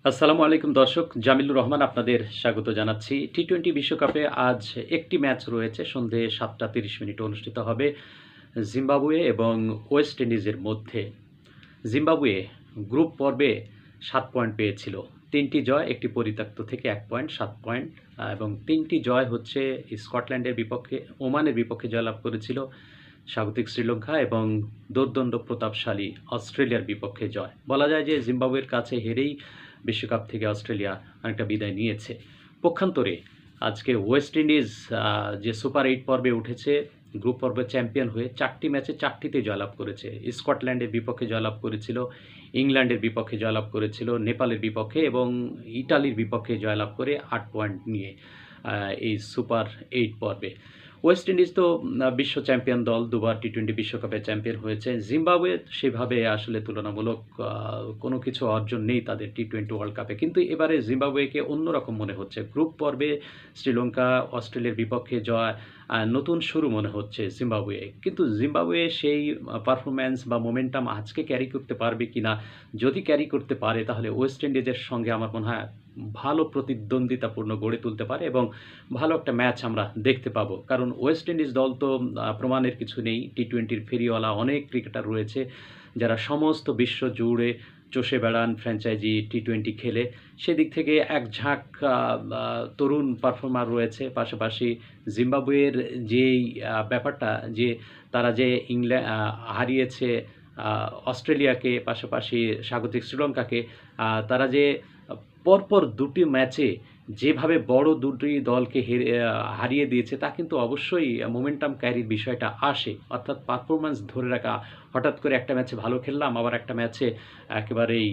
আসসালামু আলাইকুম দর্শক, জামিলুর রহমান আপনাদের স্বাগত জানাচ্ছি। টি-20 বিশ্বকাপে আজ একটি ম্যাচ রয়েছে। সন্ধ্যে ৭টা ৩০ অনুষ্ঠিত হবে জিম্বাবুয়ে এবং ওয়েস্ট ইন্ডিজের মধ্যে। জিম্বাবুয়ে গ্রুপ পর্বে ৭ পয়েন্ট পেয়েছিল। ৩টি জয়, একটি পরিত্যক্ত থেকে ১ পয়েন্ট, ৭ পয়েন্ট এবং ৩টি জয় হচ্ছে স্কটল্যান্ডের বিপক্ষে, ওমানের বিপক্ষে জয়লাভ করেছিল স্বাগতিক শ্রীলঙ্কা এবং দুর্দণ্ড প্রতাপশালী অস্ট্রেলিয়ার বিপক্ষে জয়। বলা যায় যে জিম্বাবুয়ের কাছে হেরেই বিশ্বকাপ থেকে অস্ট্রেলিয়া অনেকটা বিদায় নিয়েছে। পক্ষান্তরে আজকে ওয়েস্ট ইন্ডিজ যে সুপার 8 পর্বে উঠেছে, গ্রুপ পর্বে চ্যাম্পিয়ন হয়ে 4টি ম্যাচে 4টিতে জয়লাভ করেছে। স্কটল্যান্ডের বিপক্ষে জয়লাভ করেছিল, ইংল্যান্ডের বিপক্ষে জয়লাভ করেছিল, নেপালের বিপক্ষে এবং ইটালির বিপক্ষে জয়লাভ করে 8 পয়েন্ট নিয়ে এই সুপার 8 পর্বে। ওয়েস্ট ইন্ডিজ তো বিশ্ব চ্যাম্পিয়ন দল, দুবার টি-20 বিশ্বকাপে চ্যাম্পিয়ন হয়েছে। জিম্বাবুয়ে সেভাবে আসলে তুলনামূলক কোনো কিছু অর্জন নেই তাদের টি-20 ওয়ার্ল্ড কাপে, কিন্তু এবারে জিম্বাবুয়েকে অন্যরকম মনে হচ্ছে। গ্রুপ পর্বে শ্রীলঙ্কা, অস্ট্রেলিয়ার বিপক্ষে জয়, নতুন শুরু মনে হচ্ছে জিম্বাবুয়ে। কিন্তু জিম্বাবুয়ে সেই পারফরম্যান্স বা মোমেন্টাম আজকে ক্যারি করতে পারবে কিনা, যদি ক্যারি করতে পারে তাহলে ওয়েস্ট ইন্ডিজের সঙ্গে আমার মনে হয় ভালো প্রতিদ্বন্দ্বিতাপূর্ণ গড়ে তুলতে পারে এবং ভালো একটা ম্যাচ আমরা দেখতে পাবো। কারণ ওয়েস্ট ইন্ডিজ দল তো প্রমাণের কিছু নেই। টি-20 ফেরিওয়ালা অনেক ক্রিকেটার রয়েছে যারা সমস্ত বিশ্ব জুড়ে চষে বেড়ান ফ্র্যাঞ্চাইজি টি-20 খেলে। সেদিক থেকে এক ঝাঁক তরুণ পারফর্মার রয়েছে। পাশাপাশি জিম্বাবুয়ের যেই ব্যাপারটা, যে তারা যে হারিয়েছে অস্ট্রেলিয়াকে, পাশাপাশি স্বাগতিক শ্রীলঙ্কাকে, তারা যে পরপর দুটি ম্যাচে যেভাবে বড় দুটি দলকে হারিয়ে দিয়েছে, তা কিন্তু অবশ্যই মোমেন্টাম ক্যারির বিষয়টা আসে। অর্থাৎ পারফরম্যান্স ধরে রাখা, হঠাৎ করে একটা ম্যাচে ভালো খেললাম, আবার একটা ম্যাচে একেবারেই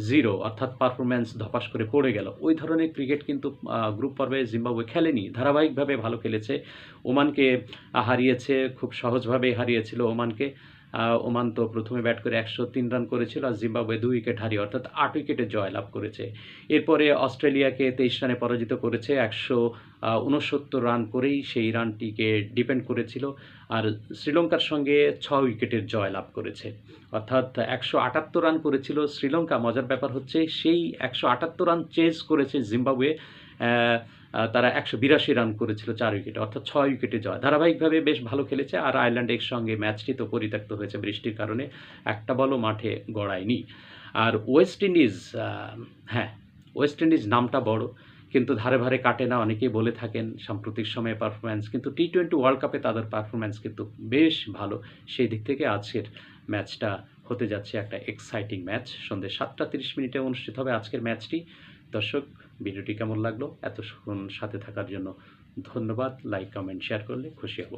জিরো, অর্থাৎ পারফরম্যান্স ধপাস করে পড়ে গেল। ওই ধরনের ক্রিকেট কিন্তু গ্রুপ পর্বে জিম্বাবুয়ে খেলেনি, ধারাবাহিকভাবে ভালো খেলেছে। ওমানকে হারিয়েছে, খুব সহজভাবেই হারিয়েছিল ওমানকে। ওমান তো প্রথমে ব্যাট করে ১০৩ রান করেছিল আর জিম্বাবুয়ে ২ উইকেট হারিয়ে অর্থাৎ ৮ উইকেটে জয়লাভ করেছে। এরপরে অস্ট্রেলিয়াকে ২৩ রানে পরাজিত করেছে, ১৬৯ রান করেই সেই রানটিকে ডিপেন্ড করেছিল। আর শ্রীলঙ্কার সঙ্গে ৬ উইকেটের জয়লাভ করেছে, অর্থাৎ ১৭৮ রান করেছিল শ্রীলঙ্কা। মজার ব্যাপার হচ্ছে সেই ১৭৮ রান চেজ করেছে জিম্বাবুয়ে, তারা ১৮২ রান করেছিল ৪ উইকেটে, অর্থাৎ ৬ উইকেটে জয়। ধারাবাহিকভাবে বেশ ভালো খেলেছে। আর আয়ারল্যান্ডের সঙ্গে ম্যাচটি তো পরিত্যক্ত হয়েছে বৃষ্টির কারণে, একটা বলও মাঠে গড়ায়নি। আর ওয়েস্ট ইন্ডিজ, হ্যাঁ, ওয়েস্ট ইন্ডিজ নামটা বড়, কিন্তু ধারে ভারে কাটে না, অনেকেই বলে থাকেন সাম্প্রতিক সময়ে পারফরম্যান্স, কিন্তু টি-20 ওয়ার্ল্ড কাপে তাদের পারফরম্যান্স কিন্তু বেশ ভালো। সেই দিক থেকে আজকের ম্যাচটা হতে যাচ্ছে একটা এক্সাইটিং ম্যাচ। সন্ধ্যে 7টা 30 অনুষ্ঠিত হবে আজকের ম্যাচটি। দর্শক, ভিডিওটি কেমন লাগলো? এতক্ষণ সাথে থাকার জন্য ধন্যবাদ। লাইক, কমেন্ট, শেয়ার করলে খুশি হব।